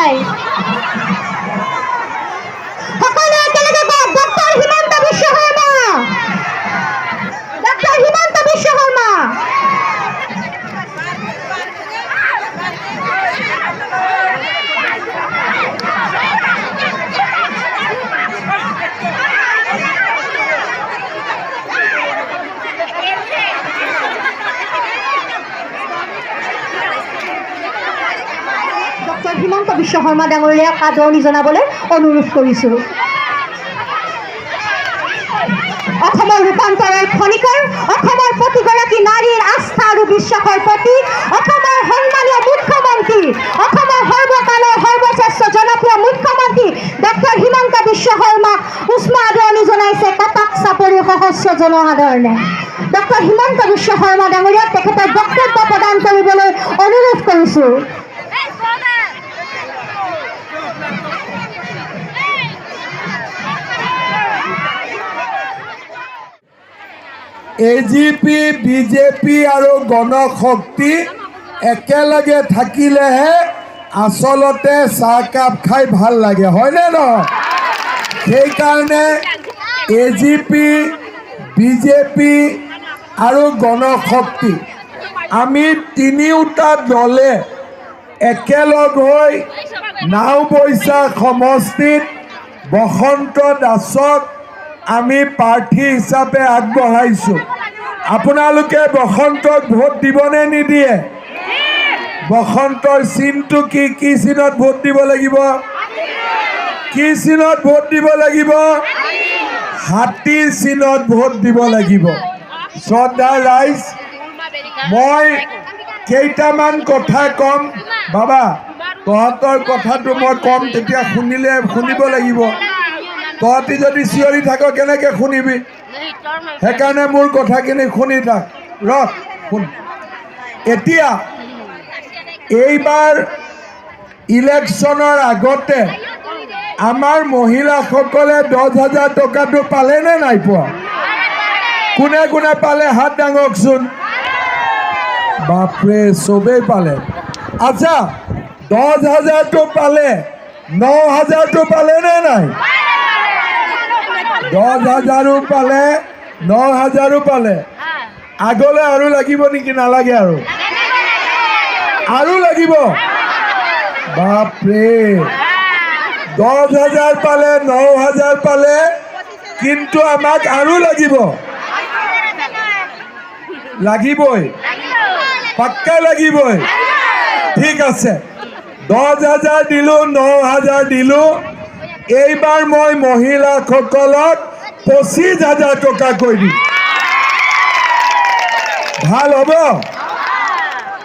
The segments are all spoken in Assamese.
নাই সকলে একেলগে ডক্টৰ হিমন্ত বিশ্ব শৰ্মা ডক্টৰ হিমন্ত বিশ্ব শৰ্মা হিমন্ত বিশ্ব শৰ্মা ডাঙৰীয়াক আদৰণি জনাবলৈ অনুৰোধ কৰিছোঁ। অসমৰ ৰূপান্তৰৰ খনিকৰ, অসমৰ প্ৰতিগৰাকী নাৰীৰ আস্থা আৰু বিশ্বাসৰ প্ৰতীক, অসমৰ সন্মানীয় মুখ্যমন্ত্ৰী, অসমৰ সৰ্বকালৰ সৰ্বশ্ৰেষ্ঠ জনপ্ৰিয় মুখ্যমন্ত্ৰী ডক্টৰ হিমন্ত বিশ্ব শৰ্মাক উষ্ম আদৰণি জনাইছে কটক চাপৰি সহস্ৰ জনসাধাৰণে। ডক্টৰ হিমন্ত বিশ্ব শৰ্মা ডাঙৰীয়াক তেখেতৰ বক্তব্য প্ৰদান কৰিবলৈ অনুৰোধ কৰিছোঁ। এজিপি বিজেপি আৰু গণশক্তি একেলগে থাকিলেহে আচলতে চাহকাপ খাই ভাল লাগে, হয়নে নহয়? সেইকাৰণে এজিপি বিজেপি আৰু গণশক্তি আমি তিনিওটা দলে একেলগ হৈ নাওবৈচা সমষ্টিত বসন্ত দাসক আমি প্ৰাৰ্থী হিচাপে আগবঢ়াইছোঁ। আপোনালোকে বসন্তক ভোট দিবনে নিদিয়ে? বসন্তৰ চিনটো কি কি চিনত ভোট দিব লাগিব? কি চিনত ভোট দিব লাগিব? হাতীৰ চিনত ভোট দিব লাগিব। শ্ৰদ্ধা ৰাইজ, মই কেইটামান কথা ক'ম। বাবা, তহঁতৰ কথাটো মই ক'ম, তেতিয়া শুনিব লাগিব। তহঁতি যদি চিঞৰি থাক কেনেকৈ শুনিবি? সেইকাৰণে মোৰ কথাখিনি শুনি থাক। শুন। এতিয়া এইবাৰ ইলেকশ্যনৰ আগতে আমাৰ মহিলাসকলে 10,000 টকাটো পালেনে নাই পোৱা? কোনে কোনে পালে হাত দাঙকচোন। বাপৰে, চবেই পালে। আচ্ছা, 10,000টো পালে, 9,000টো পালেনে নাই? 10,000ও পালে, 9,000ও পালে। আগলৈ আৰু লাগিব নেকি? নালাগে আৰু লাগিব? বাপৰে, 10,000 পালে, 9,000 পালে, কিন্তু আমাক আৰু লাগিবই, পাক্কা লাগিবই। ঠিক আছে, 10,000 দিলোঁ, 9,000 দিলোঁ। এইবাৰ মই মহিলাসকলক 25,000 টকাকৈ দিম। ভাল হ'ব?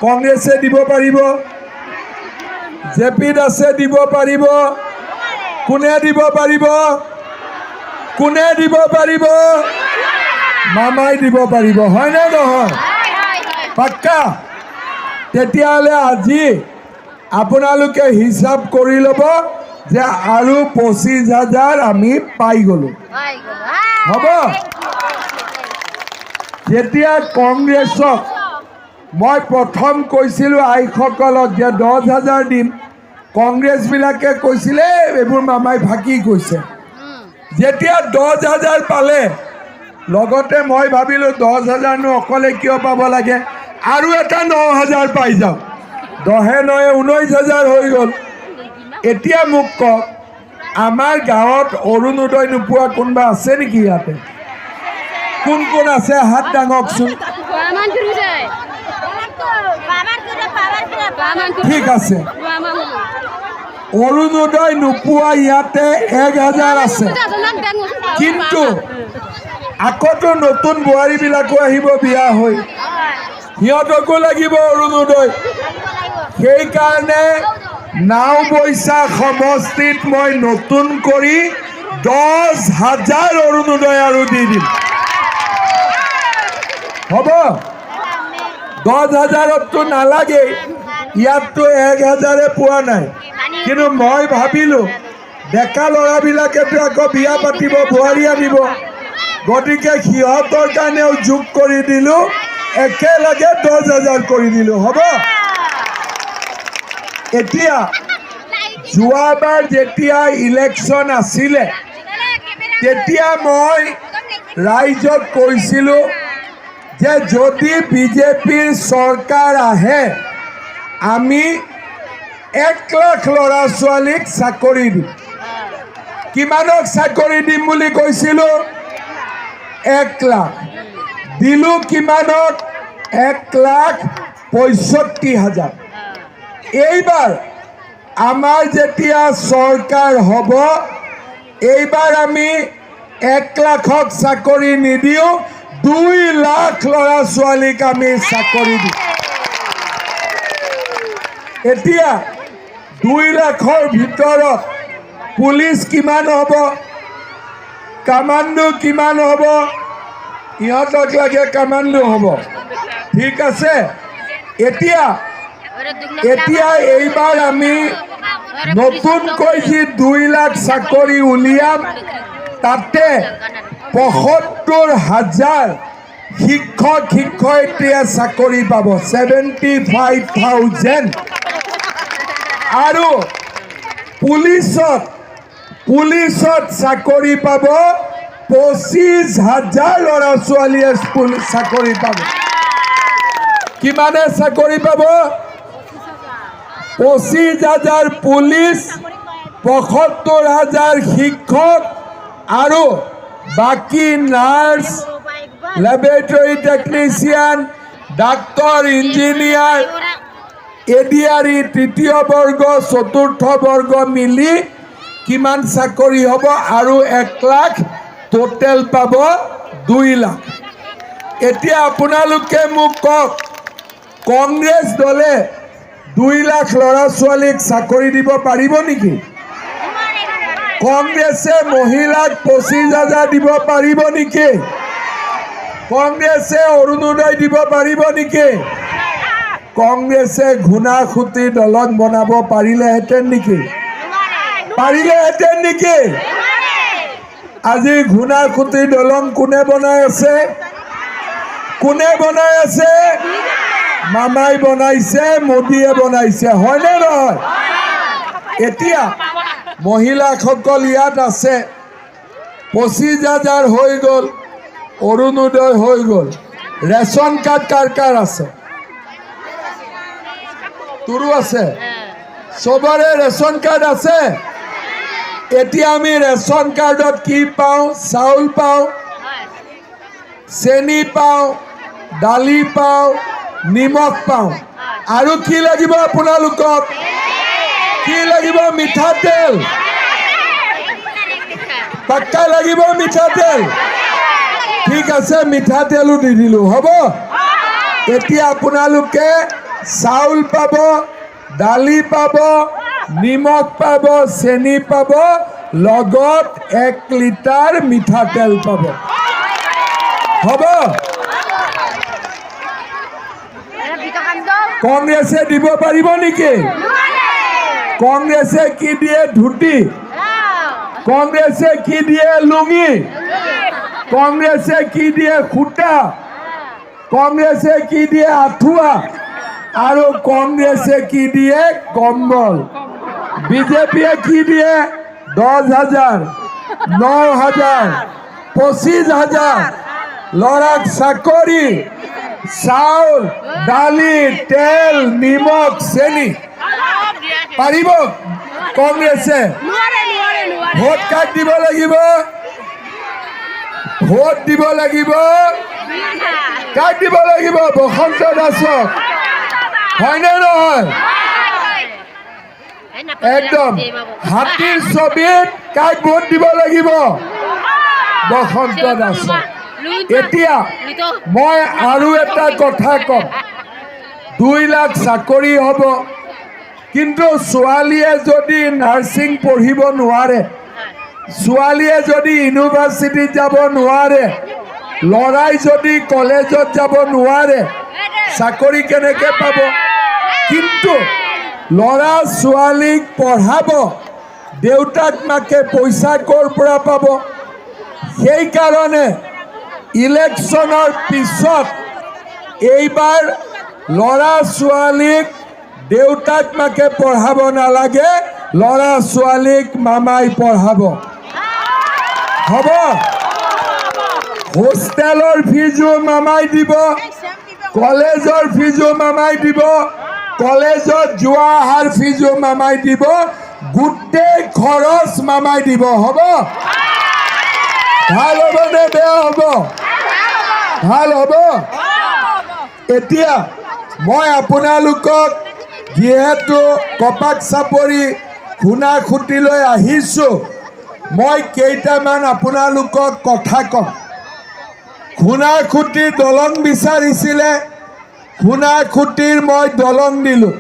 কংগ্ৰেছে দিব পাৰিব, জেপি দাসে দিব পাৰিব, কোনে দিব পাৰিব? কোনে দিব পাৰিব? মামাই দিব পাৰিব, হয়নে নহয়? পাক্কা? তেতিয়াহ'লে আজি আপোনালোকে হিচাপ কৰি ল'ব যে আৰু 25,000 আমি পাই গ'লোঁ। হ'ব? যেতিয়া কংগ্ৰেছক মই প্ৰথম কৈছিলোঁ আইসকলক যে 10,000 দিম, কংগ্ৰেছবিলাকে কৈছিলে এইবোৰ মামাই ফাঁকি কৈছে। যেতিয়া 10,000 পালে, লগতে মই ভাবিলোঁ 10,000নো অকলে কিয় পাব লাগে, আৰু এটা 9,000 পাই যাওঁ। 10-9 19,000 হৈ গ'ল। এতিয়া মোক কওক, আমাৰ গাঁৱত অৰুণোদয় নোপোৱা কোনোবা আছে নেকি ইয়াতে? কোন কোন আছে হাত দাঙকচোন। ঠিক আছে, অৰুণোদয় নোপোৱা ইয়াতে 1,000 আছে। কিন্তু আকৌতো নতুন বোৱাৰীবিলাকো আহিব বিয়া হৈ, সিহঁতকো লাগিব অৰুণোদয়। সেইকাৰণে নাওবৈচা সমষ্টিত মই নতুন কৰি 10,000 অৰুণোদয় আৰু দি দিম। হ'ব? 10,000ততো নালাগেই, ইয়াততো 1,000 পোৱা নাই। কিন্তু মই ভাবিলোঁ ডেকা ল'ৰাবিলাকেতো আকৌ বিয়া পাতিব, বোৱাৰী আনিব, গতিকে সিহঁতৰ কাৰণেও যোগ কৰি দিলোঁ, একেলগে 10,000 কৰি দিলোঁ। হ'ব? এতিয়া যোৱাবাৰ যেতিয়া ইলেকশ্যন আছিলে তেতিয়া মই ৰাইজক কৈছিলোঁ যে যদি বিজেপিৰ চৰকাৰ আহে আমি 1 লাখ ল'ৰা ছোৱালীক চাকৰি দিম। কিমানক চাকৰি দিম বুলি কৈছিলোঁ? 1 লাখ। দিলোঁ কিমানক? 1,65,000। এইবাৰ আমাৰ যেতিয়া চৰকাৰ হ'ব এইবাৰ আমি 1 লাখক চাকৰি নিদিওঁ, 2 লাখ ল'ৰা ছোৱালীক আমি চাকৰি দিম। এতিয়া 2 লাখৰ ভিতৰত পুলিচ কিমান হ'ব, কামাণ্ডো কিমান হ'ব? ইহঁতক লাগে কামাণ্ডো হ'ব, ঠিক আছে। এতিয়া এইবাৰ আমি নতুনকৈ যি 2 লাখ চাকৰি উলিয়াম তাতে ৭৫,০০০ শিক্ষক শিক্ষয়িত্ৰীয়ে চাকৰি পাব, 75,000। আৰু পুলিচত চাকৰি পাব 25,000 ল'ৰা ছোৱালীয়ে চাকৰি পাব। কিমানে চাকৰি পাব? 25,000 পুলিচ, 75,000 শিক্ষক আৰু বাকী nurse, laboratory technician, doctor, engineer, ADRE তৃতীয় বৰ্গ চতুৰ্থ বৰ্গ মিলি কিমান চাকৰি হ'ব? আৰু 1 লাখ টোটেল পাব 2 লাখ। এতিয়া আপোনালোকে মোক কওক, কংগ্ৰেছ দলে 2 লাখ ল'ৰা ছোৱালীক চাকৰি দিব পাৰিব নেকি? কংগ্ৰেছে মহিলাক 25,000 দিব পাৰিব নেকি? কংগ্ৰেছে অৰুণোদয় দিব পাৰিব নেকি? কংগ্ৰেছে ঘূণাসুঁতি দলং বনাব পাৰিলেহেঁতেন নেকি? পাৰিলেহেঁতেন নেকি? আজি ঘূণাসুঁতি দলং কোনে বনাই আছে? কোনে বনাই আছে? মামাই বনাইছে, মোদীয়ে বনাইছে, হয়নে নহয়? এতিয়া মহিলাসকল ইয়াত আছে, 25,000 হৈ গ'ল, অৰুণোদয় হৈ গ'ল। ৰেচন কাৰ্ড কাৰ কাৰ আছে? তোৰো আছে, চবৰে ৰেচন কাৰ্ড আছে। এতিয়া আমি ৰেচন কাৰ্ডত কি পাওঁ? চাউল পাওঁ, চেনি পাওঁ, দালি পাওঁ, নিমখ পাওঁ, আৰু কি লাগিব আপোনালোকক? কি লাগিব? মিঠাতেল। পাক্কা লাগিব মিঠাতেল? ঠিক আছে, মিঠাতেলো দি দিলোঁ, হ'ব। এতিয়া আপোনালোকে চাউল পাব, দালি পাব, নিমখ পাব, চেনি পাব, লগত 1 লিটাৰ মিঠাতেল পাব, হ'ব। কংগ্ৰেছে দিব পাৰিব নেকি? কংগ্ৰেছে কি দিয়ে? ধুতি। কংগ্ৰেছে কি দিয়ে? লুঙি। কংগ্ৰেছে কি দিয়ে? সূতা। কংগ্ৰেছে কি দিয়ে? আঁঠুৱা। আৰু কংগ্ৰেছে কি দিয়ে? কম্বল। বিজেপিয়ে কি দিয়ে? 10,000, 9,000, 25,000 ল'ৰাক চাকৰি, চাউল, দালি, তেল, নিমখ, চেনি। পাৰিব কংগ্ৰেছে? ভোট কাক দিব লাগিব? ভোট দিব লাগিব। কাক দিব লাগিব? বসন্ত দাসক, হয়নে নহয়? একদম হাতীৰ ছবিত কাক ভোট দিব লাগিব? বসন্ত দাসক। এতিয়া মই আৰু এটা কথা ক'ম, 2 লাখ চাকৰি হ'ব, কিন্তু ছোৱালীয়ে যদি নাৰ্ছিং পঢ়িব নোৱাৰে, ছোৱালীয়ে যদি ইউনিভাৰ্চিটিত যাব নোৱাৰে, ল'ৰাই যদি কলেজত যাব নোৱাৰে, চাকৰি কেনেকৈ পাব? কিন্তু ল'ৰা ছোৱালীক পঢ়াব, দেউতাক মাকে পইচা ক'ৰ পৰা পাব? সেইকাৰণে ইলেকশ্যনৰ পিছত এইবাৰ ল'ৰা ছোৱালীক দেউতাক মাকে পঢ়াব নালাগে, ল'ৰা ছোৱালীক মামাই পঢ়াব হ'ব হোষ্টেলৰ ফিজো মামাই দিব কলেজৰ ফিজো মামাই দিব কলেজত যোৱা অহাৰ ফিজো মামাই দিব গোটেই খৰচ মামাই দিব হ'ব ভাল হ'ব নে বেয়া হ'ব ভাল হ'ব এতিয়া মই আপোনালোকক যিহেতু কপাক চাপৰি খুনাখুটিলৈ আহিছোঁ মই কেইটামান আপোনালোকক কথা ক'ম খুনাখুটিৰ দলং বিচাৰিছিলে খুনাখুটিৰ মই দলং দিলোঁ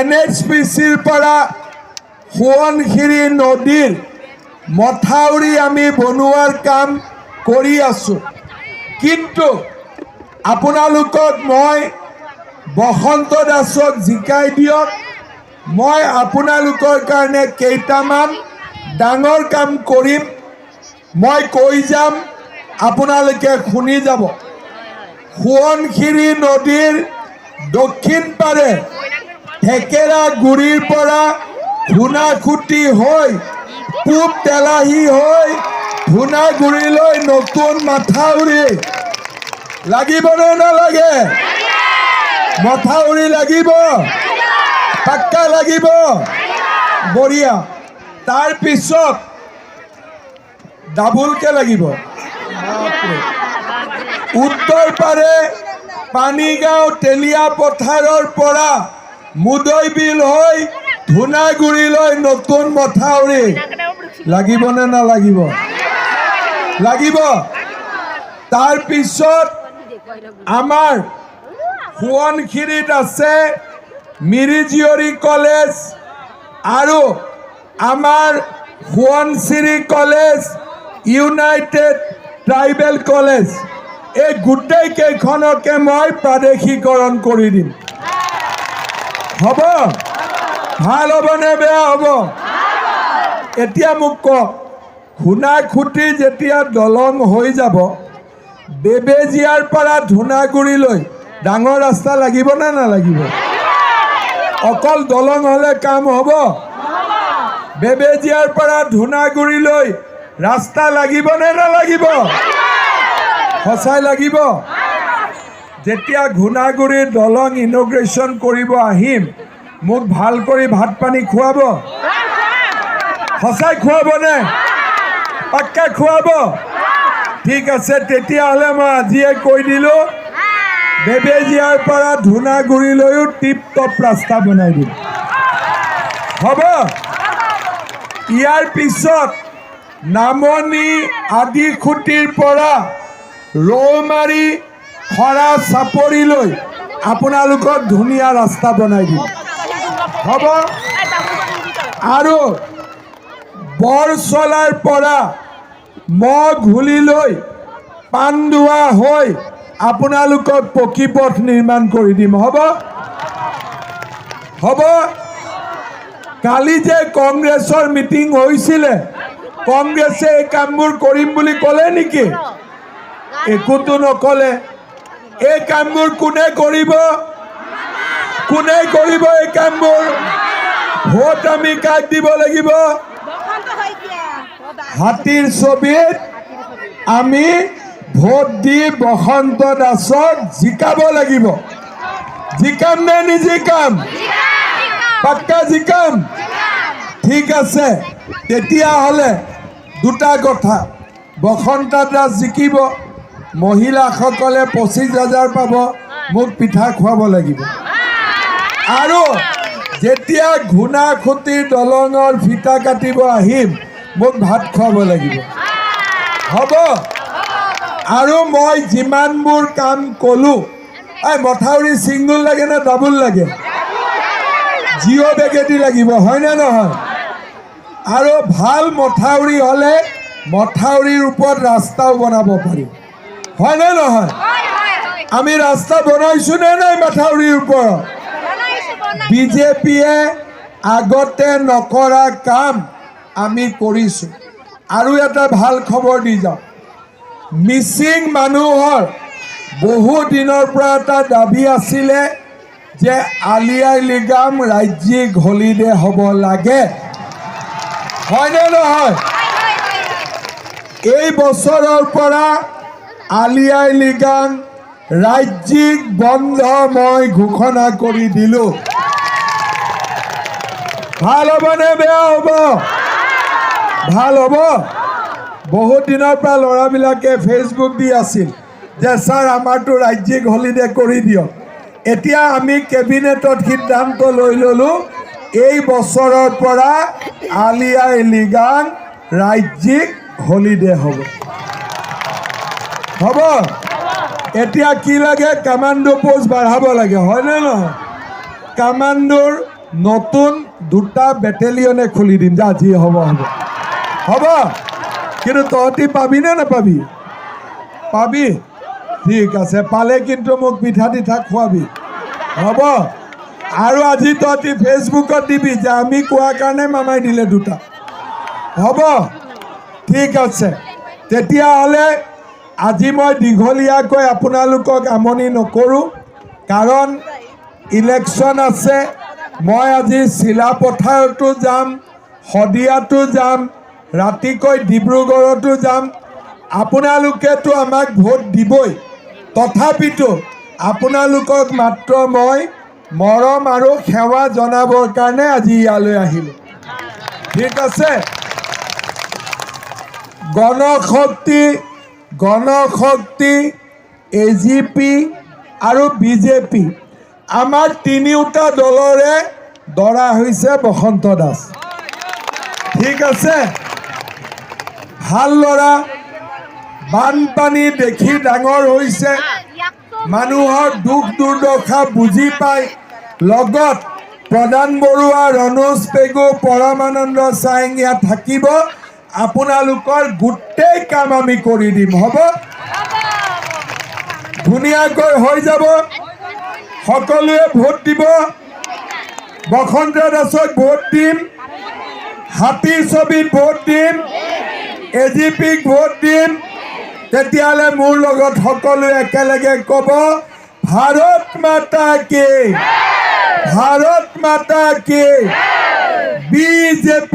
NHPCৰ পৰা সোৱণশিৰি নদীৰ মথাউৰি আমি বনোৱাৰ কাম কৰি আছোঁ কিন্তু আপোনালোকক মই বসন্ত দাসক জিকাই দিয়ক মই আপোনালোকৰ কাৰণে কেইটামান ডাঙৰ কাম কৰিম মই কৈ যাম আপোনালোকে শুনি যাব সোৱণশিৰি নদীৰ দক্ষিণ পাৰে থেকেৰা গুৰিৰ পৰা খুনাখুটি হৈ পূব তেলাহী হৈ ধুনাগুৰিলৈ নতুন মাথাউৰি লাগিবনে নালাগে মথাউৰি লাগিব পাক্কা লাগিব বঢ়িয়া তাৰপিছত ডাবুলকে লাগিব উত্তৰ পাৰে পানীগাঁও তেলীয়া পথাৰৰ পৰা মুদৈ বিল হৈ ধুনাগুৰিলৈ নতুন মথাউৰি লাগিবনে নালাগিব লাগিব তাৰপিছত আমাৰ সোৱণশিৰিত আছে মিৰিজীয়ৰী কলেজ আৰু আমাৰ Subansiri college United tribal college এই গোটেই কেইখনকে মই প্ৰাদেশিকৰণ কৰি দিম হ'ব ভাল হ'বনে বেয়া হ'ব এতিয়া মোক কওক খুনাখুটি যেতিয়া দলং হৈ যাব বেবেজীয়াৰ পৰা ধুনাগুৰিলৈ ডাঙৰ ৰাস্তা লাগিব নে নালাগিব অকল দলং হ'লে কাম হ'ব বেবেজীয়াৰ পৰা ধুনাগুৰিলৈ ৰাস্তা লাগিব নে নালাগিব সঁচাই লাগিব যেতিয়া ধুনাগুৰিৰ দলং ইনগ্ৰেশ্যন কৰিব আহিম মোক ভাল কৰি ভাত পানী খুৱাব সঁচাই খুৱাবনে পাক্কা খুৱাব ঠিক আছে তেতিয়াহ'লে মই আজিয়ে কৈ দিলোঁ বেবেজীয়াৰ পৰা ধুনাগুৰিলৈও টিপ টপ ৰাস্তা বনাই দিম হ'ব ইয়াৰ পিছত নামনি আদিখুটিৰ পৰা ৰৌমাৰী খৰা চাপৰিলৈ আপোনালোকক ধুনীয়া ৰাস্তা বনাই দিম হ'ব আৰু বৰচলাৰ পৰা মঘুলিলৈ পাণ্ডুৱা হৈ আপোনালোকক পকী পথ নিৰ্মাণ কৰি দিম হ'ব হ'ব কালি যে কংগ্ৰেছৰ মিটিং হৈছিলে কংগ্ৰেছে এই কামবোৰ কৰিম বুলি ক'লে নেকি একোতো নক'লে এই কামবোৰ কোনে কৰিব এই কামবোৰ ভোট আমি কাক দিব লাগিব হাতীৰ ছবিত আমি ভোট দি বসন্ত দাসক জিকাব লাগিব জিকাম নে নিজিকাম পাক্কা জিকাম ঠিক আছে তেতিয়াহ'লে দুটা কথা বসন্ত দাস জিকিব মহিলাসকলে 25,000 পাব মোক পিঠা খুৱাব লাগিব আৰু যেতিয়া ঘুনাখুটিৰ দলঙৰ ফিটা কাটিব আহিম মোক ভাত খুৱাব লাগিব হ'ব আৰু মই যিমানবোৰ কাম ক'লোঁ এই মথাউৰি ছিংগুল লাগে নে ডাবুল লাগে জিঅ' বেগেদি লাগিব হয়নে নহয় আৰু ভাল মথাউৰি হ'লে মথাউৰিৰ ওপৰত ৰাস্তাও বনাব পাৰিম হয়নে নহয় আমি ৰাস্তা বনাইছোঁ নে নাই মথাউৰিৰ ওপৰত বিজেপিয়ে আগতে নকৰা কাম আমি কৰিছোঁ আৰু এটা ভাল খবৰ দি যাওঁ মিচিং মানুহৰ বহু দিনৰ পৰা এটা দাবী আছিলে যে আলি আই লৃগাং ৰাজ্যিক হলিডে হ'ব লাগে, হয়নে নহয়? এই বছৰৰ পৰা আলি আই লৃগাং ৰাজ্যিক বন্ধ মই ঘোষণা কৰি দিলোঁ। ভাল হ'বনে বেয়া হ'ব? ভাল হ'ব। বহুত দিনৰ পৰা ল'ৰাবিলাকে ফেচবুক দি আছিল যে ছাৰ আমাৰতো ৰাজ্যিক হলিডে কৰি দিয়ক। এতিয়া আমি কেবিনেটত সিদ্ধান্ত লৈ ল'লোঁ এই বছৰৰ পৰা আলি আই লৃগাং ৰাজ্যিক হলিডে হ'ব। হ'ব। এতিয়া কি লাগে? কামাণ্ডো পোষ্ট বাঢ়াব লাগে, হয়নে নহয়? কামাণ্ডোৰ নতুন 2টা বেটেলিয়নে খুলি দিম, যা যি হ'ব হ'ব। হ'ব। কিন্তু তহঁতি পাবিনে নাপাবি? পাবি? ঠিক আছে, পালে কিন্তু মোক পিঠা তিঠা খোৱাবি, হ'ব? আৰু আজি তহঁতি ফেচবুকত দিবি যে আমি কোৱাৰ কাৰণে মামাই দিলে 2টা, হ'ব? ঠিক আছে, তেতিয়াহ'লে আজি মই দীঘলীয়াকৈ আপোনালোকক আমনি নকৰোঁ, কাৰণ ইলেকশ্যন আছে। মই আজি চিলাপথাৰতো যাম, শদিয়াতো যাম, ৰাতিকৈ ডিব্ৰুগড়তো যাম। আপোনালোকেতো আমাক ভোট দিবই, তথাপিতো আপোনালোকক মাত্ৰ মই মৰম আৰু সেৱা জনাবৰ কাৰণে আজি ইয়ালৈ আহিলোঁ। ঠিক আছে? গণশক্তি, AGP আৰু BJP আমাৰ 3টা দলৰে দৰা হৈছে বসন্ত দাস। ঠিক আছে? ভাল ল'ৰা, বানপানী দেখি ডাঙৰ হৈছে, মানুহৰ দুখ দুৰ্দশা বুজি পায়। লগত প্ৰধান বৰুৱা, ৰণোজ পেগু, পৰমানন্দ ছায়েঙীয়া থাকিব। আপোনালোকৰ গোটেই কাম আমি কৰি দিম, হ'ব? ধুনীয়াকৈ হৈ যাব। সকলোৱে ভোট দিব। বসন্ত দাসক ভোট দিম, হাতী ছবিত ভোট দিম, AGPক ভোট দিম। তেতিয়াহ'লে মোৰ লগত সকলোৱে একেলগে ক'ব, ভাৰত মাতা কি, ভাৰত মাতা কি, BJP,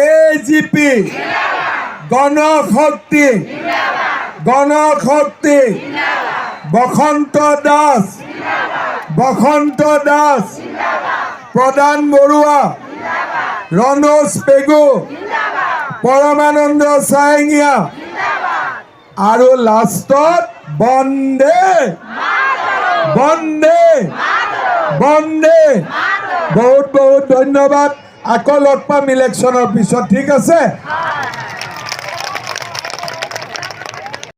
AGP, গণশক্তি, বসন্ত দাস, প্ৰধান বৰুৱা, ৰণোজ পেগু, পৰমানন্দ ছায়েঙীয়া, আৰু লাষ্টত বন্দে বন্দে বন্দে। বহুত বহুত ধন্যবাদ। আকৌ লগ পাম ইলেকশ্যনৰ পিছত, ঠিক আছে?